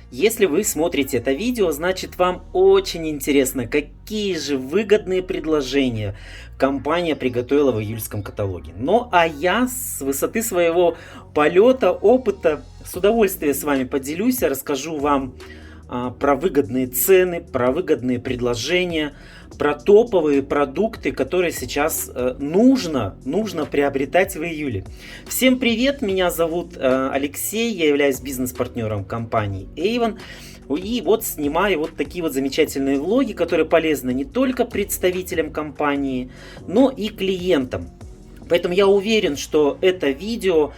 Если вы смотрите это видео, значит вам очень интересно, какие же выгодные предложения компания приготовила в июльском каталоге. Ну а я с высоты своего полета, опыта, с удовольствием с вами поделюсь, расскажу вам про выгодные цены, про выгодные предложения, про топовые продукты, которые сейчас нужно приобретать в июле. Всем привет, меня зовут Алексей, я являюсь бизнес-партнером компании Avon. И вот снимаю вот такие вот замечательные влоги, которые полезны не только представителям компании, но и клиентам. Поэтому я уверен, что это видео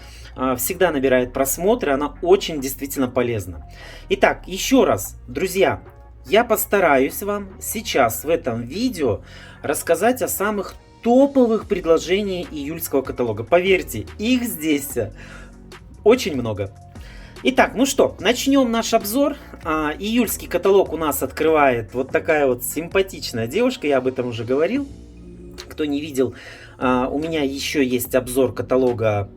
всегда набирает просмотры, она очень действительно полезна. Итак, еще раз, друзья, я постараюсь вам сейчас в этом видео рассказать о самых топовых предложениях июльского каталога. Поверьте, их здесь очень много. Итак, ну что, начнем наш обзор. Июльский каталог у нас открывает вот такая вот симпатичная девушка, я об этом уже говорил. Кто не видел, у меня еще есть обзор каталога,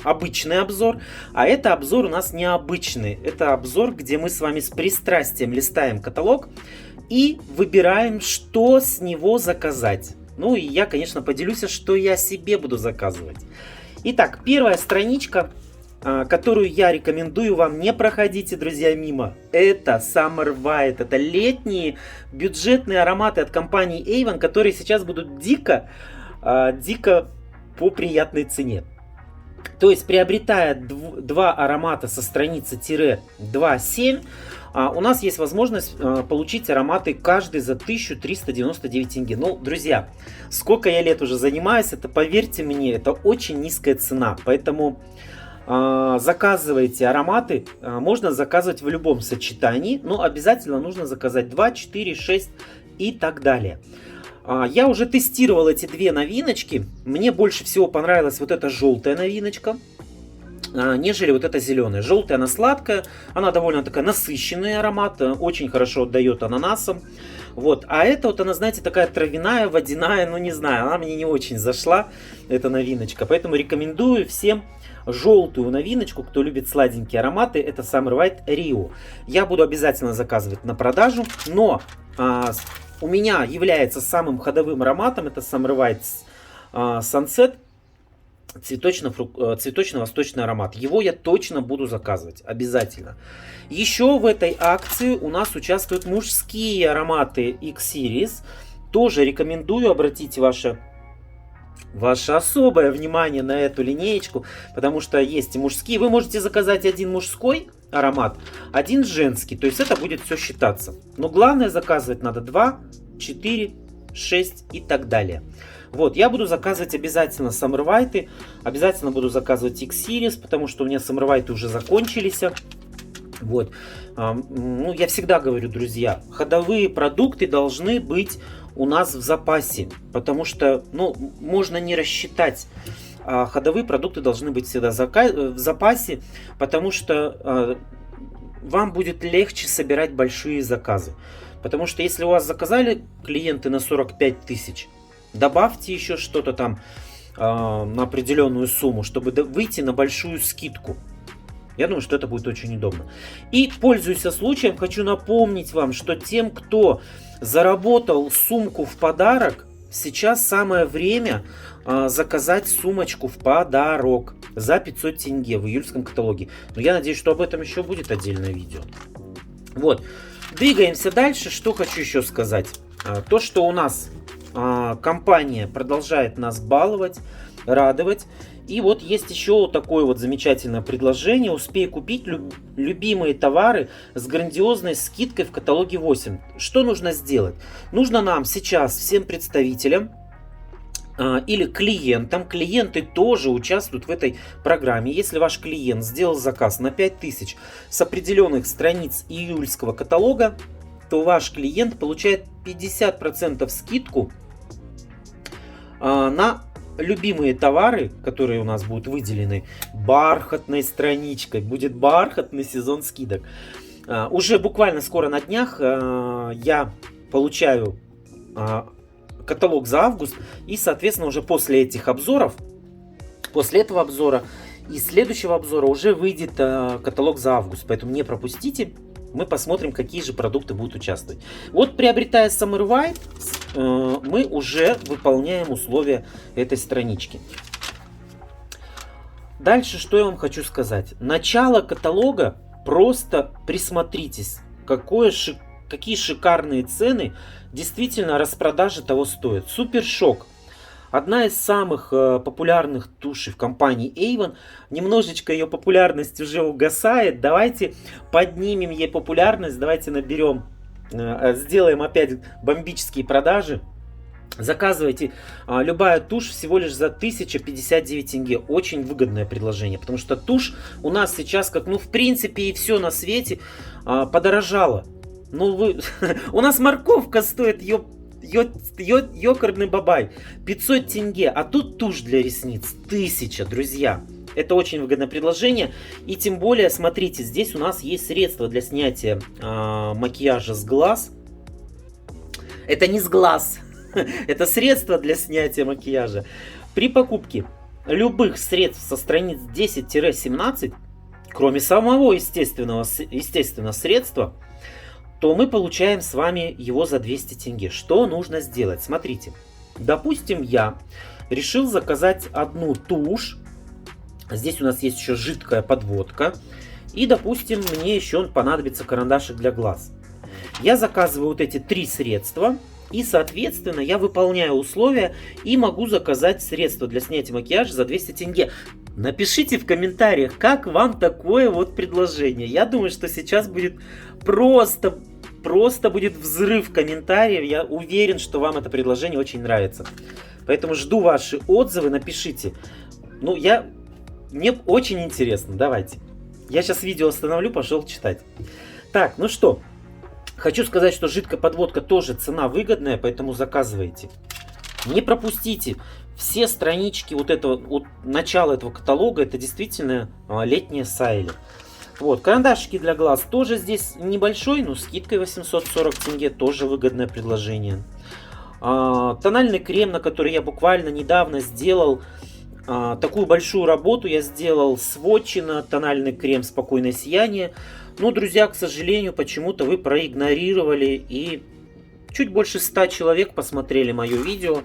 обычный обзор, а это обзор у нас необычный. Это обзор, где мы с вами с пристрастием листаем каталог и выбираем, что с него заказать. Ну и я, конечно, поделюсь, что я себе буду заказывать. Итак, первая страничка, которую я рекомендую вам, не проходите, друзья, мимо. Это Summer White. Это летние бюджетные ароматы от компании Avon, которые сейчас будут дико по приятной цене. То есть, приобретая два аромата со страницы -2.7, у нас есть возможность получить ароматы каждый за 1399 тенге. Ну, друзья, сколько я лет уже занимаюсь, это, поверьте мне, это очень низкая цена. Поэтому заказывайте ароматы, можно заказывать в любом сочетании, но обязательно нужно заказать 2, 4, 6 и так далее. Я уже тестировал эти две новиночки. Мне больше всего понравилась вот эта желтая новиночка, нежели вот эта зеленая. Желтая, она сладкая, она довольно такая насыщенный аромат, очень хорошо отдает ананасом. Вот. А эта вот, она, знаете, такая травяная, водяная, ну не знаю, она мне не очень зашла, эта новиночка. Поэтому рекомендую всем желтую новиночку, кто любит сладенькие ароматы, это Summer White Rio. Я буду обязательно заказывать на продажу, но у меня является самым ходовым ароматом, это Summer White Sunset, цветочно-восточный аромат. Его я точно буду заказывать, обязательно. Еще в этой акции у нас участвуют мужские ароматы X-Series. Тоже рекомендую обратить ваше особое внимание на эту линеечку, потому что есть и мужские. Вы можете заказать один мужской аромат, один женский, то есть это будет все считаться. Но главное, заказывать надо 2, 4, 6 и так далее. Вот, я буду заказывать обязательно Summer White, обязательно буду заказывать X-Series, потому что у меня Summer White уже закончились. Вот, ну, я всегда говорю, друзья, ходовые продукты должны быть у нас в запасе, потому что, ну, можно не рассчитать. Ходовые продукты должны быть всегда в запасе, потому что вам будет легче собирать большие заказы. Потому что если у вас заказали клиенты на 45 тысяч, добавьте еще что-то там на определенную сумму, чтобы выйти на большую скидку. Я думаю, что это будет очень удобно. И, пользуясь случаем, хочу напомнить вам, что тем, кто заработал сумку в подарок, сейчас самое время заказать сумочку в подарок за 500 тенге в июльском каталоге. Но я надеюсь, что об этом еще будет отдельное видео. Вот. Двигаемся дальше. Что хочу еще сказать. То, что у нас компания продолжает нас баловать, радовать. И вот есть еще такое вот замечательное предложение. Успей купить любимые товары с грандиозной скидкой в каталоге 8. Что нужно сделать? Нужно нам сейчас, всем представителям или клиентам, клиенты тоже участвуют в этой программе. Если ваш клиент сделал заказ на 5000 с определенных страниц июльского каталога, то ваш клиент получает 50% скидку на любимые товары, которые у нас будут выделены бархатной страничкой. Будет бархатный сезон скидок. Уже буквально скоро на днях я получаю каталог за август. И, соответственно, уже после этого обзора Из следующего обзора уже выйдет каталог за август, поэтому не пропустите. Мы посмотрим, какие же продукты будут участвовать. Вот, приобретая Summer White, мы уже выполняем условия этой странички. Дальше, что я вам хочу сказать. Начало каталога, просто присмотритесь, какие шикарные цены. Действительно, распродажи того стоят. Супер шок. Одна из самых популярных тушей в компании Avon. Немножечко ее популярность уже угасает. Давайте поднимем ей популярность. Давайте наберем, сделаем опять бомбические продажи. Заказывайте любая тушь всего лишь за 1059 тенге. Очень выгодное предложение. Потому что тушь у нас сейчас, как в принципе и все на свете, подорожало. У нас морковка стоит ёкарный бабай 500 тенге, а тут тушь для ресниц 1000, друзья. Это очень выгодное предложение. И тем более, смотрите, здесь у нас есть средства для снятия макияжа с глаз. Это не с глаз, это средство для снятия макияжа. При покупке любых средств со страниц 10-17, кроме самого естественно средства, то мы получаем с вами его за 200 тенге. Что нужно сделать? Смотрите. Допустим, я решил заказать одну тушь. Здесь у нас есть еще жидкая подводка. И, допустим, мне еще понадобится карандашик для глаз. Я заказываю вот эти 3 средства. И, соответственно, я выполняю условия и могу заказать средства для снятия макияжа за 200 тенге. Напишите в комментариях, как вам такое вот предложение. Я думаю, что сейчас будет просто будет взрыв комментариев. Я уверен, что вам это предложение очень нравится. Поэтому жду ваши отзывы, напишите. Мне очень интересно, давайте. Я сейчас видео остановлю, пошел читать. Так, ну что, хочу сказать, что жидкая подводка тоже цена выгодная, поэтому заказывайте. Не пропустите. Все странички начала этого каталога, это действительно летние сайли. Вот, карандашики для глаз тоже здесь небольшой, но скидкой 840 тенге, тоже выгодное предложение. Тональный крем, на который я буквально недавно сделал такую большую работу, я сделал сводчина, тональный крем «Спокойное сияние». Но, друзья, к сожалению, почему-то вы проигнорировали и чуть больше 100 человек посмотрели мое видео.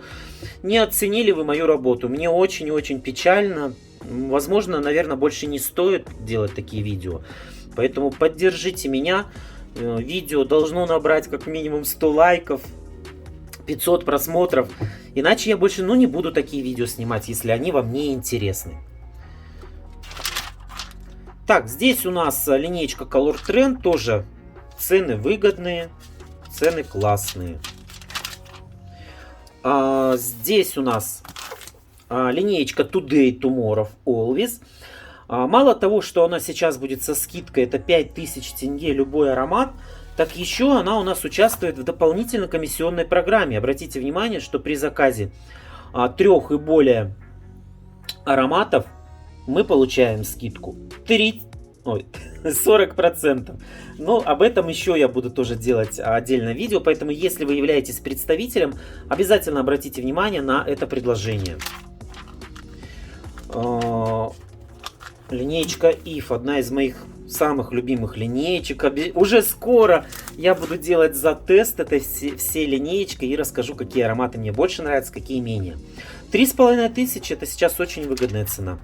Не оценили вы мою работу. Мне очень-очень печально. Возможно, наверное, больше не стоит делать такие видео. Поэтому поддержите меня. Видео должно набрать как минимум 100 лайков, 500 просмотров. Иначе я больше не буду такие видео снимать, если они вам не интересны. Так, здесь у нас линеечка Color Trend. Тоже цены выгодные, цены классные. Здесь у нас линеечка Today, Tomorrow, Always. Мало того, что она сейчас будет со скидкой, это 5000 тенге любой аромат, так еще она у нас участвует в дополнительной комиссионной программе. Обратите внимание, что при заказе 3 и более ароматов мы получаем скидку 40%. Но об этом еще я буду тоже делать отдельное видео, поэтому если вы являетесь представителем, обязательно обратите внимание на это предложение. Линеечка If, одна из моих самых любимых линеечек. Уже скоро я буду делать за тест этой всей линеечкой и расскажу, какие ароматы мне больше нравятся, какие менее. 3500 это сейчас очень выгодная цена.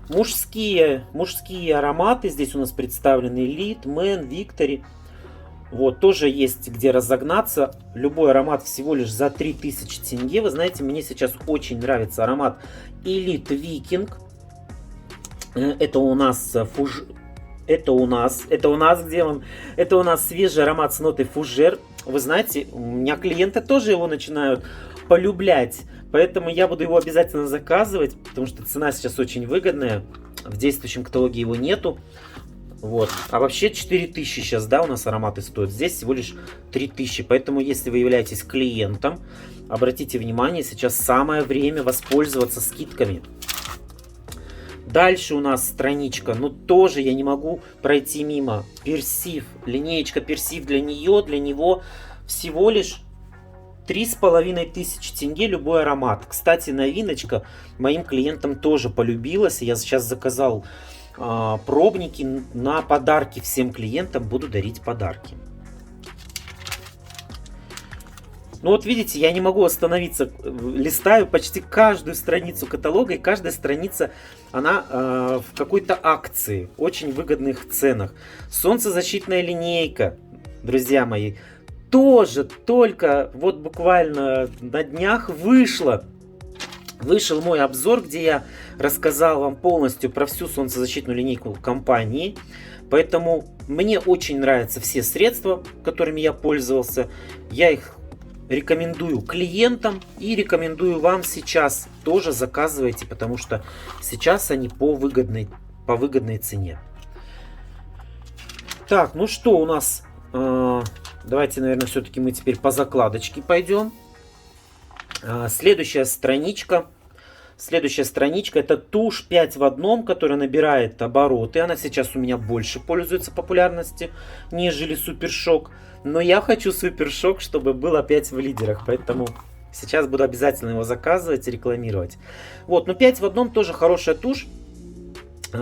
Мужские ароматы. Здесь у нас представлены Elite, Man, Victory. Вот, тоже есть где разогнаться. Любой аромат всего лишь за 3000 тенге. Вы знаете, мне сейчас очень нравится аромат Elite Viking. Это у нас свежий аромат с нотой фужер. Вы знаете, у меня клиенты тоже его начинают полюблять. Поэтому я буду его обязательно заказывать, потому что цена сейчас очень выгодная. В действующем каталоге его нету. Вот. А вообще 4000 сейчас, да, у нас ароматы стоят. Здесь всего лишь 3000. Поэтому, если вы являетесь клиентом, обратите внимание, сейчас самое время воспользоваться скидками. Дальше у нас страничка, тоже я не могу пройти мимо. Персив, линеечка Персив для него всего лишь 3500 тенге любой аромат. Кстати, новиночка моим клиентам тоже полюбилась. Я сейчас заказал пробники на подарки всем клиентам. Буду дарить подарки. Ну вот видите, я не могу остановиться. Листаю почти каждую страницу каталога. И каждая страница, она в какой-то акции. Очень выгодных ценах. Солнцезащитная линейка, друзья мои. Тоже только вот буквально на днях вышел мой обзор, где я рассказал вам полностью про всю солнцезащитную линейку компании. Поэтому мне очень нравятся все средства, которыми я пользовался. Я их рекомендую клиентам и рекомендую вам сейчас. Тоже заказывайте, потому что сейчас они по выгодной цене. Так, ну что у нас... Давайте, наверное, все-таки мы теперь по закладочке пойдем. Следующая страничка. Следующая страничка — это тушь 5 в 1, которая набирает обороты. Она сейчас у меня больше пользуется популярностью, нежели Супершок. Но я хочу Супершок, чтобы был опять в лидерах. Поэтому сейчас буду обязательно его заказывать и рекламировать. Вот, но 5 в 1 тоже хорошая тушь.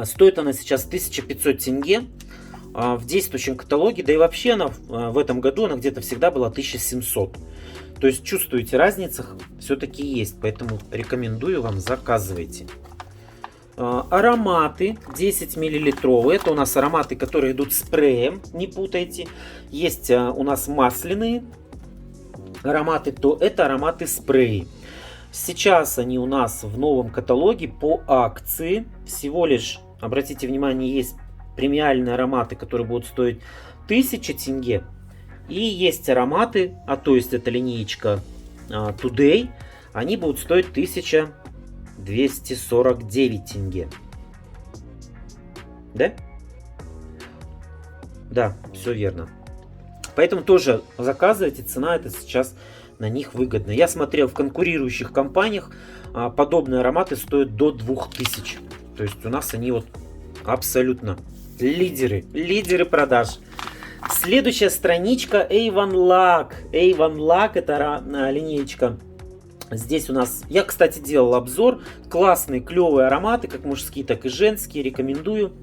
Стоит она сейчас 1500 тенге. В действующем каталоге, да и вообще она в этом году она где-то всегда была 1700. То есть чувствуете, разница все-таки есть, поэтому рекомендую вам, заказывайте. Ароматы 10 мл. Это у нас ароматы, которые идут спреем, не путайте. Есть у нас масляные ароматы, то это ароматы спреи. Сейчас они у нас в новом каталоге по акции. Всего лишь, обратите внимание, есть премиальные ароматы, которые будут стоить 1000 тенге. И есть ароматы, то есть это линеечка Today, они будут стоить 1249 тенге. Да? Да, все верно. Поэтому тоже заказывайте, цена это сейчас на них выгодна. Я смотрел в конкурирующих компаниях, подобные ароматы стоят до 2000. То есть у нас они вот абсолютно лидеры продаж. Следующая страничка Avon Lac. Avon Lac — это линеечка. Здесь у нас, я, кстати, делал обзор. Классные, клевые ароматы, как мужские, так и женские. Рекомендую.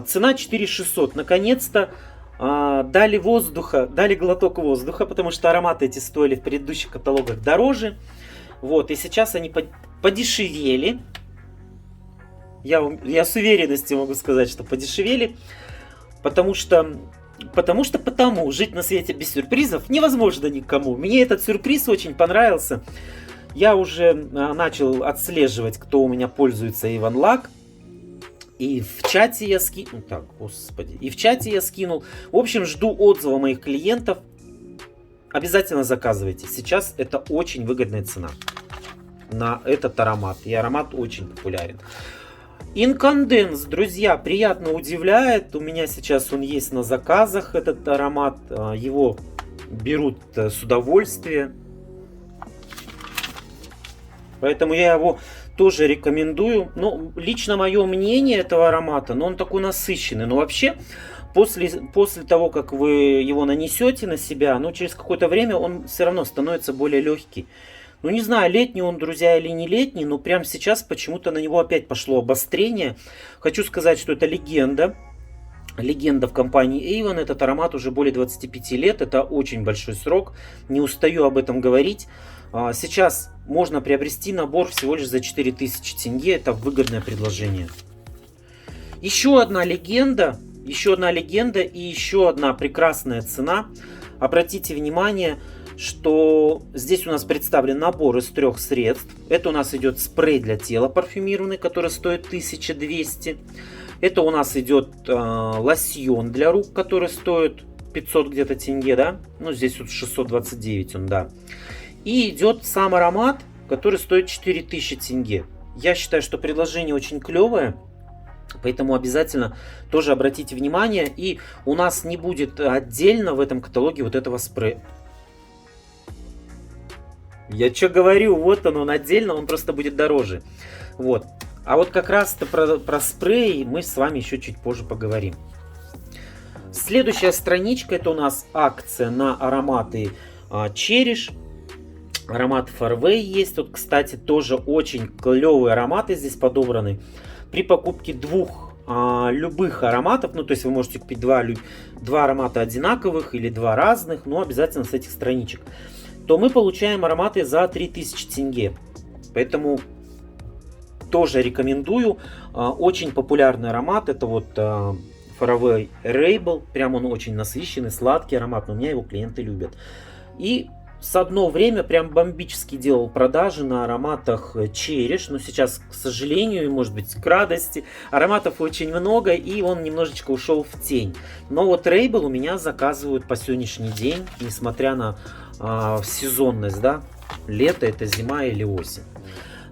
Цена 4600. Наконец-то дали глоток воздуха, потому что ароматы эти стоили в предыдущих каталогах дороже. Вот, и сейчас они подешевели. Я с уверенностью могу сказать, что подешевели, потому что жить на свете без сюрпризов невозможно никому. Мне этот сюрприз очень понравился. Я уже начал отслеживать, кто у меня пользуется Avon Lac. И в чате я скинул. В общем, жду отзыва моих клиентов. Обязательно заказывайте. Сейчас это очень выгодная цена на этот аромат. И аромат очень популярен. Инканденс, друзья, приятно удивляет. У меня сейчас он есть на заказах, этот аромат. Его берут с удовольствием. Поэтому я его тоже рекомендую. Ну, лично мое мнение этого аромата, но он такой насыщенный. Но вообще, после того, как вы его нанесете на себя, через какое-то время он все равно становится более легкий. Ну, не знаю, летний он, друзья, или не летний, но прямо сейчас почему-то на него опять пошло обострение. Хочу сказать, что это легенда. Легенда в компании Avon. Этот аромат уже более 25 лет. Это очень большой срок. Не устаю об этом говорить. Сейчас можно приобрести набор всего лишь за 4000 тенге. Это выгодное предложение. Еще одна легенда и еще одна прекрасная цена. Обратите внимание, что здесь у нас представлен набор из 3 средств. Это у нас идет спрей для тела парфюмированный, который стоит 1200. Это у нас идет лосьон для рук, который стоит 500 где-то тенге, да? Ну, здесь вот 629 он, да. И идет сам аромат, который стоит 4000 тенге. Я считаю, что предложение очень клевое. Поэтому обязательно тоже обратите внимание. И у нас не будет отдельно в этом каталоге вот этого спрея. Я что говорю, вот он отдельно, он просто будет дороже. Вот. А вот как раз-то про спрей мы с вами еще чуть позже поговорим. Следующая страничка, это у нас акция на ароматы Cherish. Аромат Farway есть. Вот, кстати, тоже очень клевые ароматы здесь подобраны. При покупке двух любых ароматов, ну то есть вы можете купить два аромата одинаковых или два разных, но обязательно с этих страничек, то мы получаем ароматы за 3000 тенге. Поэтому тоже рекомендую. Очень популярный аромат. Это вот Farway Rebel. Прям он очень насыщенный, сладкий аромат. Но у меня его клиенты любят. И с одно время прям бомбически делал продажи на ароматах Cherish. Но сейчас, к сожалению, может быть к радости, ароматов очень много. И он немножечко ушел в тень. Но вот Rebel у меня заказывают по сегодняшний день. Несмотря на сезонность, да. Лето, это зима или осень.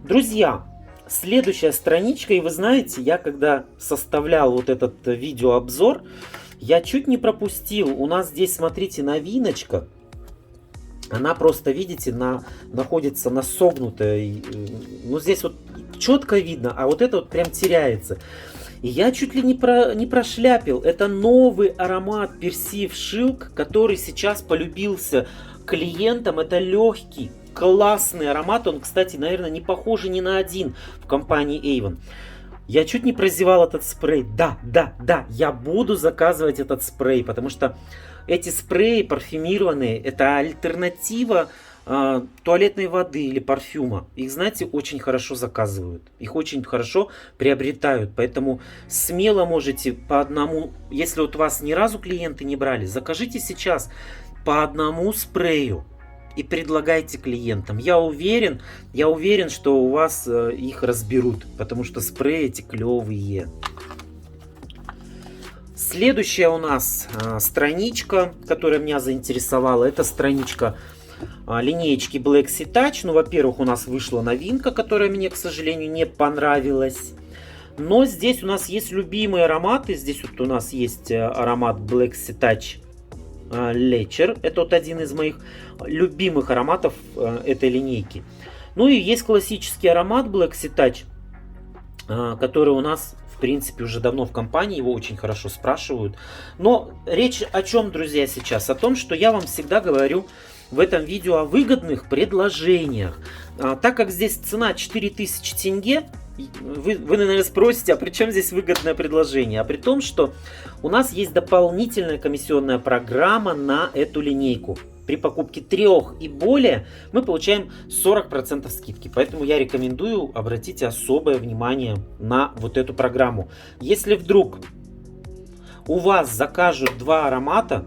Друзья, следующая страничка, и вы знаете, я когда составлял вот этот видеообзор, я чуть не пропустил. У нас здесь, смотрите, новиночка. Она просто, видите, находится на согнутой. Ну, здесь вот четко видно, а вот это вот прям теряется. И я чуть ли не прошляпил. Это новый аромат Perceive Silk, который сейчас полюбился клиентам. Это легкий, классный аромат. Он, кстати, наверное, не похожий ни на один в компании Avon. Я чуть не прозевал этот спрей. Да, я буду заказывать этот спрей, потому что эти спреи парфюмированные, это альтернатива туалетной воды или парфюма. Их, знаете, очень хорошо заказывают. Их очень хорошо приобретают. Поэтому смело можете по одному, если вот вас ни разу клиенты не брали, закажите сейчас по одному спрею и предлагайте клиентам. Я уверен, что у вас их разберут, потому что спреи эти клевые. Следующая у нас страничка, которая меня заинтересовала, это страничка линеечки Black Sea Touch. Ну, во-первых, у нас вышла новинка, которая мне, к сожалению, не понравилась. Но здесь у нас есть любимые ароматы. Здесь вот у нас есть аромат Black Sea Touch Lecher. Это вот один из моих любимых ароматов этой линейки. Ну и есть классический аромат Black Sea Touch, который у нас, в принципе, уже давно в компании. Его очень хорошо спрашивают. Но речь о чем, друзья, сейчас? О том, что я вам всегда говорю в этом видео о выгодных предложениях. Так как здесь цена 4000 тенге, вы, наверное, спросите, а при чем здесь выгодное предложение? А при том, что у нас есть дополнительная комиссионная программа на эту линейку. При покупке 3 и более мы получаем 40% скидки. Поэтому я рекомендую обратить особое внимание на вот эту программу. Если вдруг у вас закажут 2 аромата,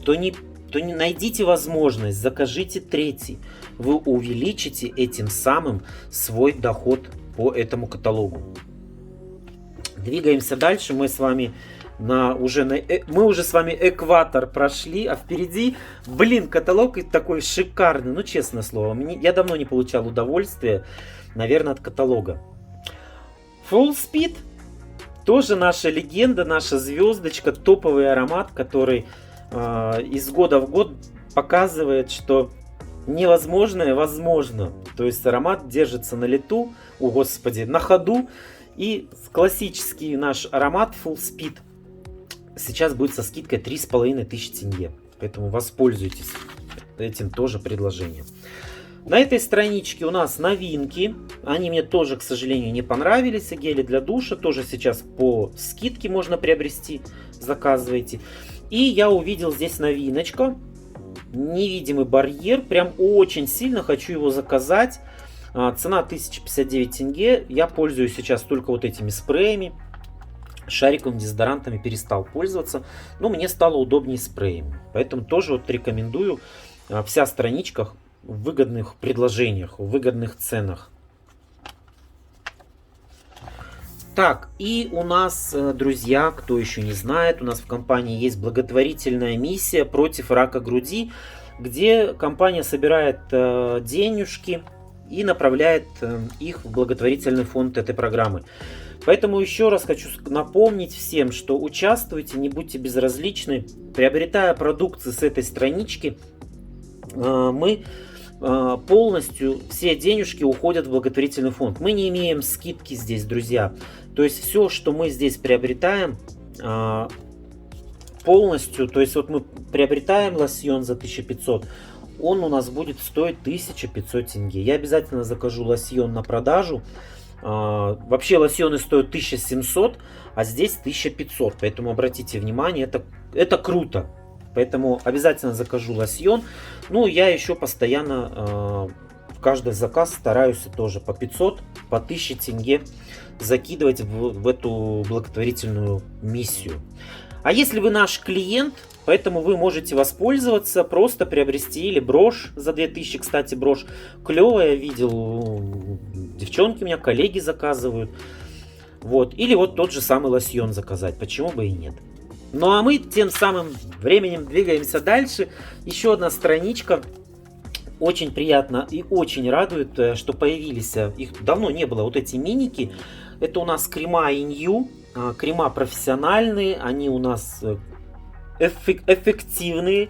то не найдите возможность, закажите 3. Вы увеличите этим самым свой доход по этому каталогу. Двигаемся дальше. Мы с вами мы уже с вами экватор прошли, а впереди, блин, каталог такой шикарный. Ну, честное слово, я давно не получал удовольствия, наверное, от каталога. Full Speed. Тоже наша легенда, наша звездочка, топовый аромат, который из года в год показывает, что невозможное возможно. То есть аромат держится на лету, о господи, на ходу. И классический наш аромат Full Speed сейчас будет со скидкой 3500 тенге. Поэтому воспользуйтесь этим тоже предложением. На этой страничке у нас новинки. Они мне тоже, к сожалению, не понравились. Гели для душа тоже сейчас по скидке можно приобрести. Заказывайте. И я увидел здесь новиночка. Невидимый барьер. Прям очень сильно хочу его заказать. Цена 1059 тенге. Я пользуюсь сейчас только вот этими спреями. Шариковыми дезодорантами перестал пользоваться. Но мне стало удобнее спреями. Поэтому тоже вот рекомендую. Вся страничка в выгодных предложениях, в выгодных ценах. Так, и у нас, друзья, кто еще не знает, у нас в компании есть благотворительная миссия против рака груди, где компания собирает денежки и направляет их в благотворительный фонд этой программы. Поэтому еще раз хочу напомнить всем, что участвуйте, не будьте безразличны. Приобретая продукцию с этой странички, мы полностью все денежки уходят в благотворительный фонд. Мы не имеем скидки здесь, друзья. То есть все, что мы здесь приобретаем, полностью, то есть вот мы приобретаем лосьон за 1500, он у нас будет стоить 1500 тенге. Я обязательно закажу лосьон на продажу. Вообще лосьоны стоят 1700, а здесь 1500. Поэтому обратите внимание, это круто. Поэтому обязательно закажу лосьон. Ну, я еще постоянно в каждый заказ стараюсь тоже по 500, по 1000 тенге закидывать в эту благотворительную миссию. А если вы наш клиент, поэтому вы можете воспользоваться, просто приобрести или брошь за 2000. Кстати, брошь клевая, я видел, девчонки у меня, коллеги заказывают. Вот. Или вот тот же самый лосьон заказать, почему бы и нет. Ну а мы тем самым временем двигаемся дальше. Еще одна страничка. Очень приятно и очень радует, что появились, их давно не было, вот эти миники. Это у нас крема Инью, крема профессиональные, они у нас эффективные.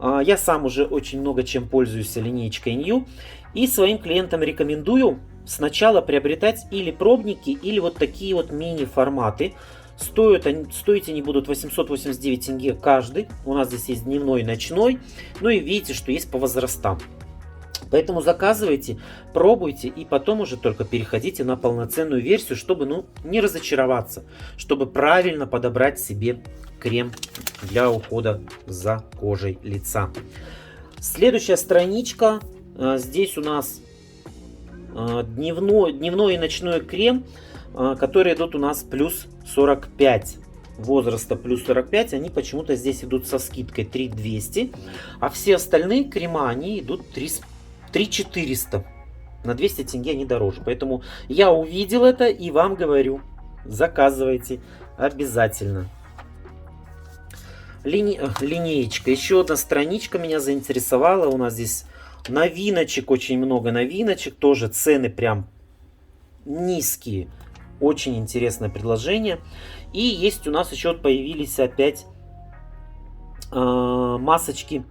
Я сам уже очень много чем пользуюсь линейкой Инью. И своим клиентам рекомендую сначала приобретать или пробники, или вот такие вот мини-форматы. Стоить они будут 889 тенге каждый. У нас здесь есть дневной и ночной. Ну и видите, что есть по возрастам. Поэтому заказывайте, пробуйте и потом уже только переходите на полноценную версию, чтобы не разочароваться, чтобы правильно подобрать себе крем для ухода за кожей лица. Следующая страничка. Здесь у нас дневной и ночной крем, которые идут у нас плюс 45. Возраста плюс 45, они почему-то здесь идут со скидкой 3200, а все остальные крема, они идут 3400. На 200 тенге они дороже. Поэтому я увидел это и вам говорю, заказывайте обязательно. Линеечка. Еще одна страничка меня заинтересовала. У нас здесь новиночек, очень много новиночек. Тоже цены прям низкие. Очень интересное предложение. И есть у нас еще появились опять масочки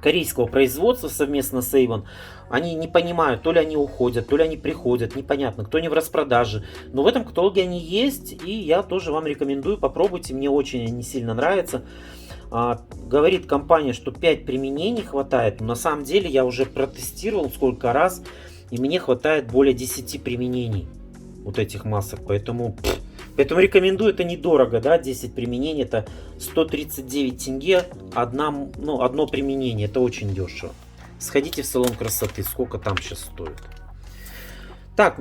корейского производства совместно с Avon. Они не понимают, то ли они уходят, то ли они приходят, непонятно, кто не в распродаже. Но в этом каталоге они есть, и я тоже вам рекомендую, попробуйте, мне очень они сильно нравятся. Говорит компания, что 5 применений хватает, но на самом деле я уже протестировал сколько раз, и мне хватает более 10 применений вот этих масок, поэтому рекомендую, это недорого, да, 10 применений, это 139 тенге, одно применение, это очень дешево. Сходите в салон красоты, сколько там сейчас стоит. Так,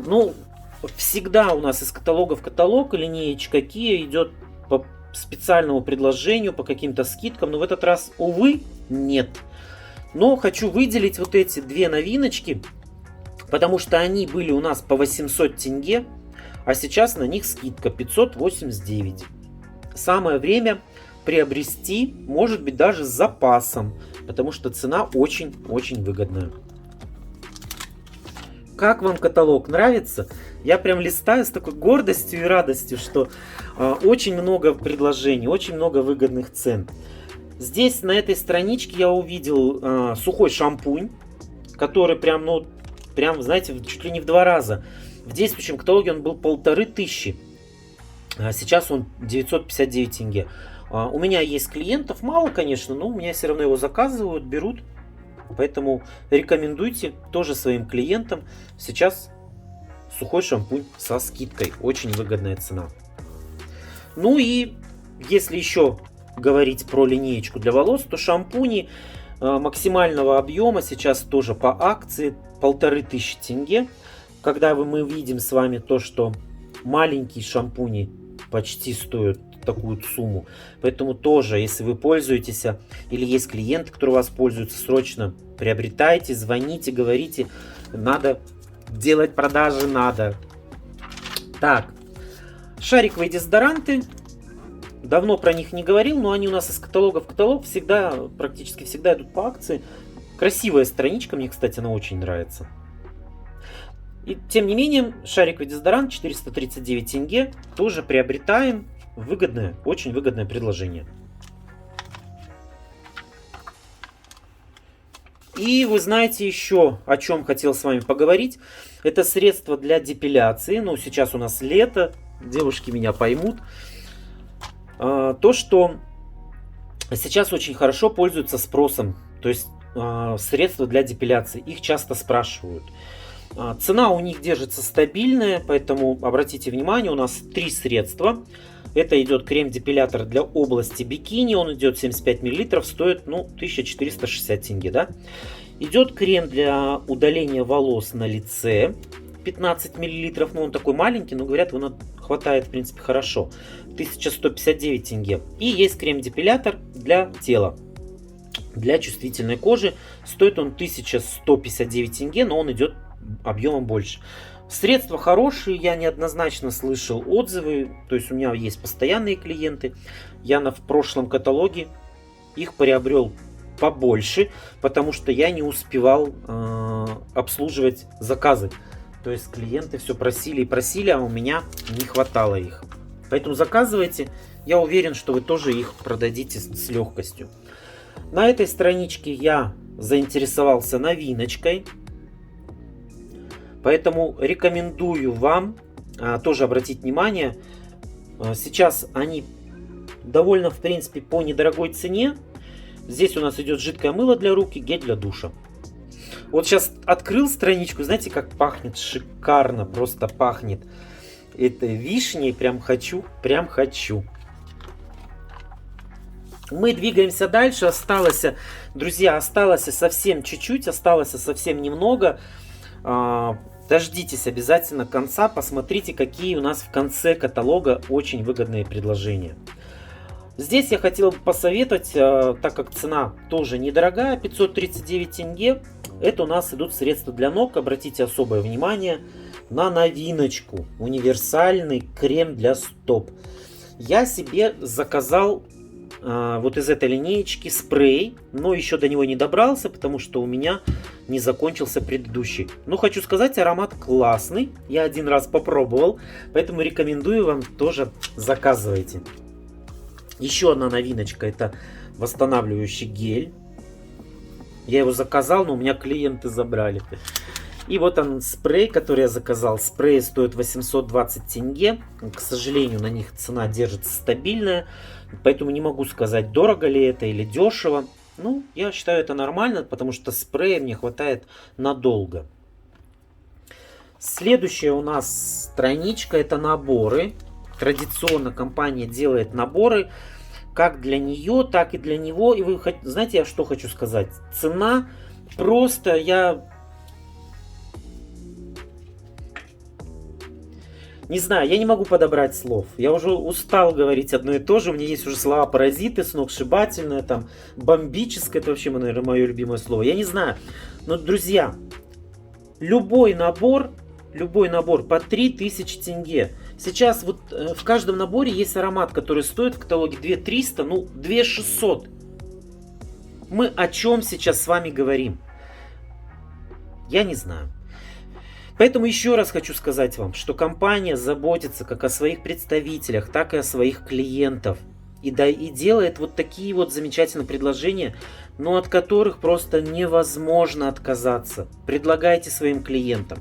всегда у нас из каталога в каталог линеечка Kia идет по специальному предложению, по каким-то скидкам, но в этот раз, увы, нет. Но хочу выделить вот эти две новиночки, потому что они были у нас по 800 тенге, а сейчас на них скидка 589. Самое время приобрести, может быть, даже с запасом, потому что цена очень-очень выгодная. Как вам каталог? Нравится? Я прям листаю с такой гордостью и радостью, что очень много предложений, очень много выгодных цен. Здесь на этой страничке я увидел сухой шампунь, который прям, знаете, чуть ли не в 2 раза. В действующем каталоге он был 1500, а сейчас он 959 тенге. У меня есть клиентов, мало, конечно, но у меня все равно его заказывают, берут. Поэтому рекомендуйте тоже своим клиентам. Сейчас сухой шампунь со скидкой. Очень выгодная цена. Ну и если еще говорить про линеечку для волос, то шампуни максимального объема сейчас тоже по акции 1500 тенге. Когда мы видим с вами то, что маленькие шампуни почти стоят такую сумму. Поэтому тоже, если вы пользуетесь или есть клиенты, которые у вас пользуются, срочно приобретайте, звоните, говорите, надо делать продажи, надо. Так, шариковые дезодоранты. Давно про них не говорил, но они у нас из каталога в каталог всегда, практически всегда идут по акции. Красивая страничка, мне, кстати, она очень нравится. И тем не менее, шариковый дезодорант 439 тенге тоже приобретаем. Выгодное, очень выгодное предложение. И вы знаете еще, о чем хотел с вами поговорить. Это средство для депиляции. Ну, сейчас у нас лето, девушки меня поймут. То, что сейчас очень хорошо пользуется спросом. То есть средства для депиляции. Их часто спрашивают. Цена у них держится стабильная, поэтому обратите внимание, у нас 3 средства. Это идет крем-депилятор для области бикини, он идет 75 мл, стоит 1460 тенге. Да? Идет крем для удаления волос на лице, 15 мл, он такой маленький, но говорят, его хватает в принципе хорошо, 1159 тенге. И есть крем-депилятор для тела, для чувствительной кожи, стоит он 1159 тенге, но он идет объемом больше. Средства хорошие, я неоднозначно слышал отзывы, то есть у меня есть постоянные клиенты, я в прошлом каталоге их приобрел побольше, потому что я не успевал обслуживать заказы. То есть клиенты все просили и просили, а у меня не хватало их. Поэтому заказывайте, я уверен, что вы тоже их продадите с легкостью. На этой страничке я заинтересовался новиночкой. Поэтому рекомендую вам тоже обратить внимание. Сейчас они довольно, в принципе, по недорогой цене. Здесь у нас идет жидкое мыло для рук и гель для душа. Вот сейчас открыл страничку, знаете, как пахнет шикарно, просто пахнет этой вишней. Прям хочу, прям хочу. Мы двигаемся дальше. Осталось, друзья, осталось совсем чуть-чуть, осталось совсем немного. Дождитесь обязательно конца, посмотрите, какие у нас в конце каталога очень выгодные предложения. Здесь я хотел бы посоветовать, так как цена тоже недорогая, 539 тенге, это у нас идут средства для ног. Обратите особое внимание на новиночку, универсальный крем для стоп. Я себе заказал вот из этой линеечки спрей, но еще до него не добрался, потому что у меня не закончился предыдущий. Но хочу сказать, аромат классный, я один раз попробовал, поэтому рекомендую вам тоже заказывайте. Еще одна новиночка, это восстанавливающий гель. Я его заказал, но у меня клиенты забрали. И вот он спрей, который я заказал. Спрей стоит 820 тенге. К сожалению, на них цена держится стабильная. Поэтому не могу сказать, дорого ли это или дешево. Ну, я считаю это нормально, потому что спрея мне хватает надолго. Следующая у нас страничка, это наборы. Традиционно компания делает наборы. Как для нее, так и для него. И вы знаете, я что хочу сказать? Цена просто, я не знаю, я не могу подобрать слов. Я уже устал говорить одно и то же. У меня есть уже слова паразиты, сногсшибательное, там, бомбическое. Это вообще, наверное, мое любимое слово. Я не знаю. Но, друзья, любой набор по 3000 тенге. Сейчас вот в каждом наборе есть аромат, который стоит в каталоге 2300, ну 2600. Мы о чем сейчас с вами говорим? Я не знаю. Поэтому еще раз хочу сказать вам, что компания заботится как о своих представителях, так и о своих клиентах. И делает вот такие вот замечательные предложения, но от которых просто невозможно отказаться. Предлагайте своим клиентам.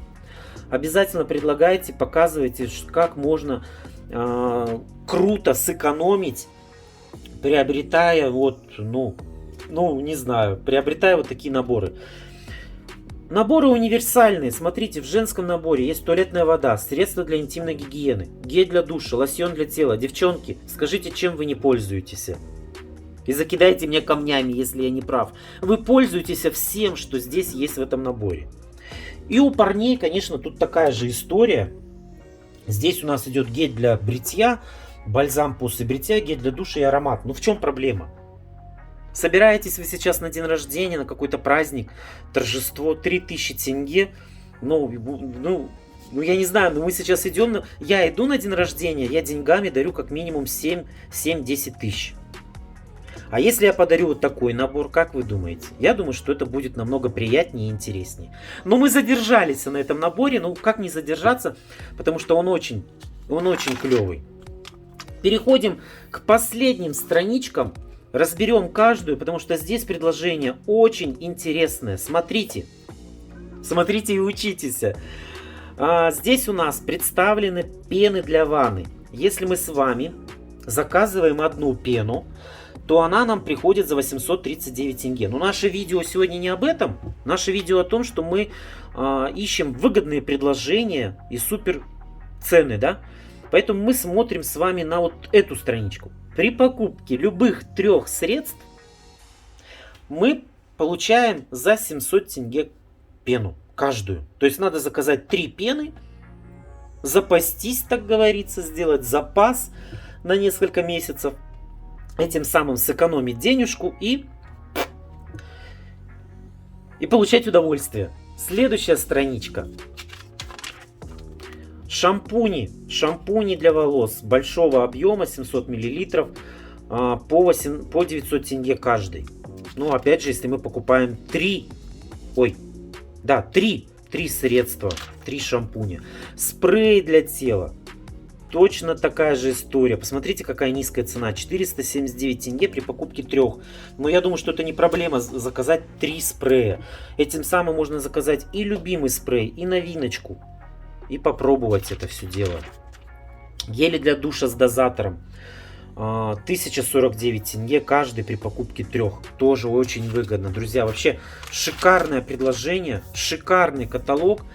Обязательно предлагайте, показывайте, как можно круто сэкономить, приобретая не знаю, приобретая вот такие наборы. Наборы универсальные. Смотрите, в женском наборе есть туалетная вода, средства для интимной гигиены, гель для душа, лосьон для тела. Девчонки, скажите, чем вы не пользуетесь? И закидайте мне камнями, если я не прав. Вы пользуетесь всем, что здесь есть в этом наборе. И у парней, конечно, тут такая же история. Здесь у нас идет гель для бритья, бальзам после бритья, гель для душа и аромат. Ну в чем проблема? Собираетесь вы сейчас на день рождения, на какой-то праздник, торжество, 3000 тенге. Ну, я не знаю, но мы сейчас идем, я иду на день рождения, я деньгами дарю как минимум 7-10 тысяч. А если я подарю вот такой набор, как вы думаете? Я думаю, что это будет намного приятнее и интереснее. Но мы задержались на этом наборе, ну как не задержаться, потому что он очень клевый. Переходим к последним страничкам. Разберем каждую, потому что здесь предложение очень интересное. Смотрите и учитесь. Здесь у нас представлены пены для ванны. Если мы с вами заказываем одну пену, то она нам приходит за 839 тенге. Но наше видео сегодня не об этом. Наше видео о том, что мы ищем выгодные предложения и супер цены, да. Поэтому мы смотрим с вами на вот эту страничку. При покупке любых 3 средств мы получаем за 700 тенге пену каждую. То есть надо заказать 3 пены, запастись, так говорится, сделать запас на несколько месяцев, этим самым сэкономить денежку и получать удовольствие. Следующая страничка. Шампуни. Шампуни для волос большого объема, 700 мл, по 900 тенге каждый. Ну, опять же, если мы покупаем 3 средства, 3 шампуня. Спрей для тела. Точно такая же история. Посмотрите, какая низкая цена. 479 тенге при покупке 3. Но я думаю, что это не проблема заказать 3 спрея. Этим самым можно заказать и любимый спрей, и новиночку. И попробовать это все дело. Гели для душа с дозатором. 1049 тенге каждый при покупке 3. Тоже очень выгодно. Друзья, вообще шикарное предложение. Шикарный каталог.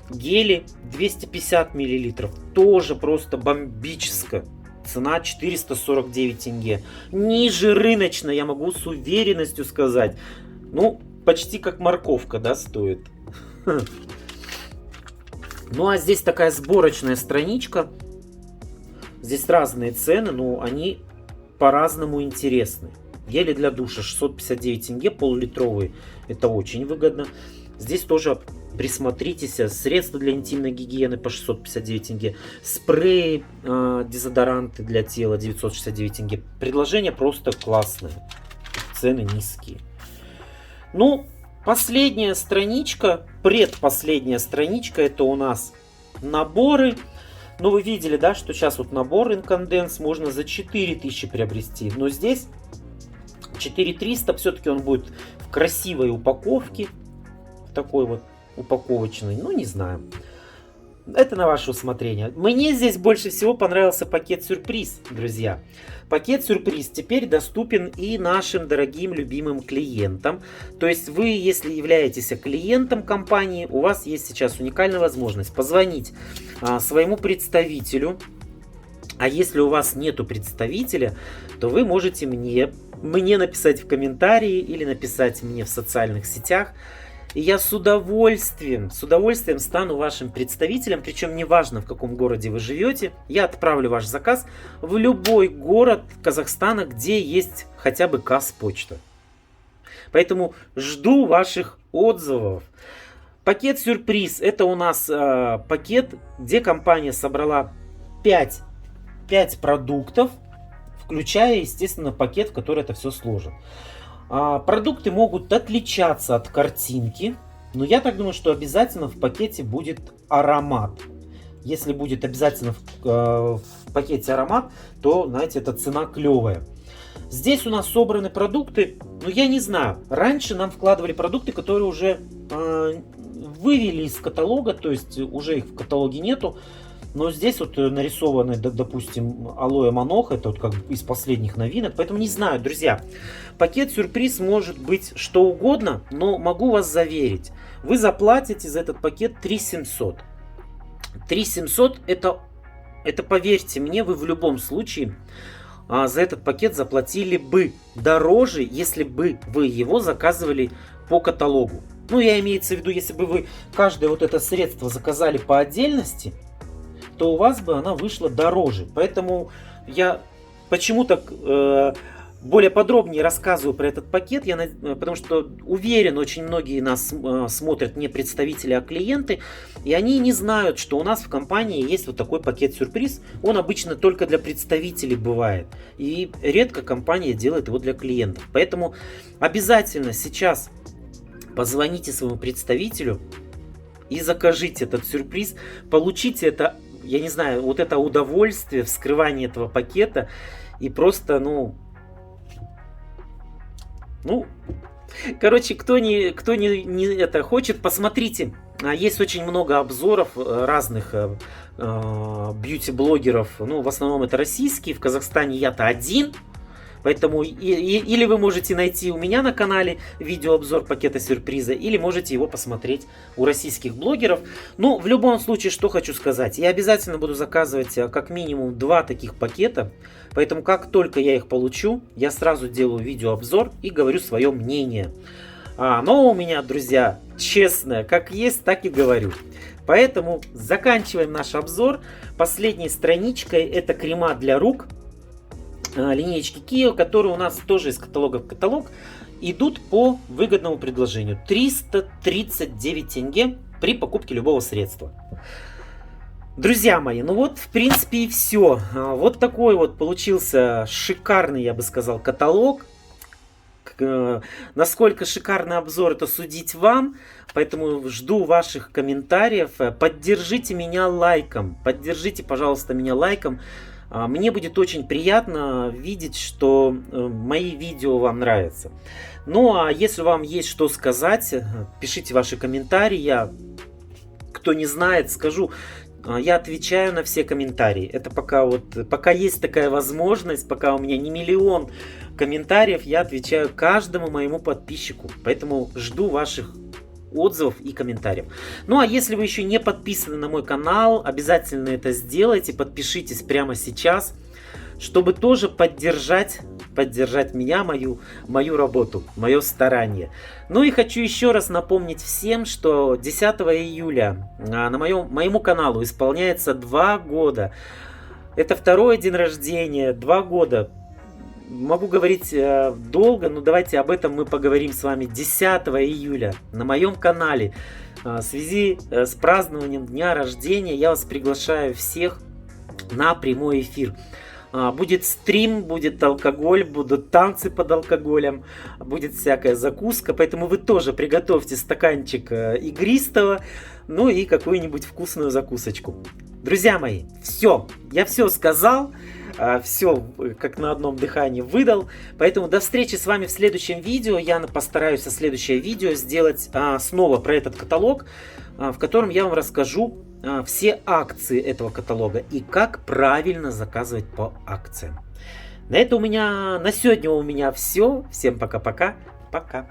Гели 250 мл. Тоже просто бомбическая. Цена 449 тенге. Ниже рыночной, я могу с уверенностью сказать. Ну, почти как морковка, да, стоит. Ну, а здесь такая сборочная страничка. Здесь разные цены, но они по-разному интересны. Гели для душа 659 тенге, пол-литровые. Это очень выгодно. Здесь тоже присмотритесь. Средства для интимной гигиены по 659 тенге. Спреи, дезодоранты для тела 969 тенге. Предложения просто классные. Цены низкие. Ну, последняя страничка, предпоследняя страничка, это у нас наборы. Ну, вы видели, да, что сейчас вот набор Инконденс можно за 4000 приобрести. Но здесь 4300, все-таки он будет в красивой упаковке. В такой вот упаковочной, ну, не знаю. Это на ваше усмотрение. Мне здесь больше всего понравился пакет сюрприз, друзья. Пакет сюрприз теперь доступен и нашим дорогим любимым клиентам. То есть вы, если являетесь клиентом компании, у вас есть сейчас уникальная возможность позвонить своему представителю. А если у вас нету представителя, то вы можете мне написать в комментарии или написать мне в социальных сетях. И я с удовольствием стану вашим представителем, причем неважно, в каком городе вы живете, я отправлю ваш заказ в любой город Казахстана, где есть хотя бы Казпочта. Поэтому жду ваших отзывов. Пакет сюрприз — это у нас пакет, где компания собрала 5 продуктов, включая, естественно, пакет, в который это все сложено. Продукты могут отличаться от картинки, но я так думаю, что обязательно в пакете будет аромат. Если будет обязательно в пакете аромат, то, знаете, эта цена клевая. Здесь у нас собраны продукты, но я не знаю, раньше нам вкладывали продукты, которые уже вывели из каталога, то есть уже их в каталоге нету. Но здесь вот нарисованы, допустим, алоэ манох, это вот как бы из последних новинок. Поэтому не знаю, друзья, пакет сюрприз может быть что угодно, но могу вас заверить, вы заплатите за этот пакет 3700. 3700 это поверьте мне, вы в любом случае за этот пакет заплатили бы дороже, если бы вы его заказывали по каталогу. Ну, я имеется в виду, если бы вы каждое вот это средство заказали по отдельности, то у вас бы она вышла дороже. Поэтому я почему так более подробнее рассказываю про этот пакет, потому что уверен, очень многие нас смотрят не представители, а клиенты, и они не знают, что у нас в компании есть вот такой пакет-сюрприз. Он обычно только для представителей бывает, и редко компания делает его для клиентов. Поэтому обязательно сейчас позвоните своему представителю и закажите этот сюрприз, получите это, я не знаю, вот это удовольствие вскрывания этого пакета, и просто, короче, кто не это хочет, посмотрите. Есть очень много обзоров разных бьюти-блогеров. В основном это российские. В Казахстане я-то один. Поэтому или вы можете найти у меня на канале видеообзор пакета сюрприза, или можете его посмотреть у российских блогеров. Но в любом случае, что хочу сказать, я обязательно буду заказывать как минимум 2 таких пакета. Поэтому как только я их получу, я сразу делаю видеообзор и говорю свое мнение. Но у меня, друзья, честное, как есть, так и говорю. Поэтому заканчиваем наш обзор. Последней страничкой это крема для рук линеечки Kiehl, которые у нас тоже из каталога в каталог, идут по выгодному предложению. 339 тенге при покупке любого средства. Друзья мои, ну вот в принципе и все. Вот такой вот получился шикарный, я бы сказал, каталог. Насколько шикарный обзор, это судить вам. Поэтому жду ваших комментариев. Поддержите меня лайком. Поддержите, пожалуйста, меня лайком. Мне будет очень приятно видеть, что мои видео вам нравятся. Ну а если вам есть что сказать, пишите ваши комментарии. Кто не знает, скажу. Я отвечаю на все комментарии. Это пока есть такая возможность, пока у меня не миллион комментариев, я отвечаю каждому моему подписчику. Поэтому жду ваших отзывов и комментариев. Ну а если вы еще не подписаны на мой канал, обязательно это сделайте. Подпишитесь прямо сейчас, чтобы тоже поддержать меня, мою работу, мое старание. Ну и хочу еще раз напомнить всем, что 10 июля моему каналу исполняется 2 года. Это 2-й день рождения, 2 года. Могу говорить долго, но давайте об этом мы поговорим с вами 10 июля на моем канале. В связи с празднованием дня рождения я вас приглашаю всех на прямой эфир. Будет стрим, будет алкоголь, будут танцы под алкоголем, будет всякая закуска, поэтому вы тоже приготовьте стаканчик игристого, ну и какую-нибудь вкусную закусочку. Друзья мои, все, я все сказал, все как на одном дыхании выдал, поэтому до встречи с вами в следующем видео. Я постараюсь следующее видео сделать снова про этот каталог, в котором я вам расскажу все акции этого каталога и как правильно заказывать по акциям. На сегодня у меня все. Всем пока-пока. Пока.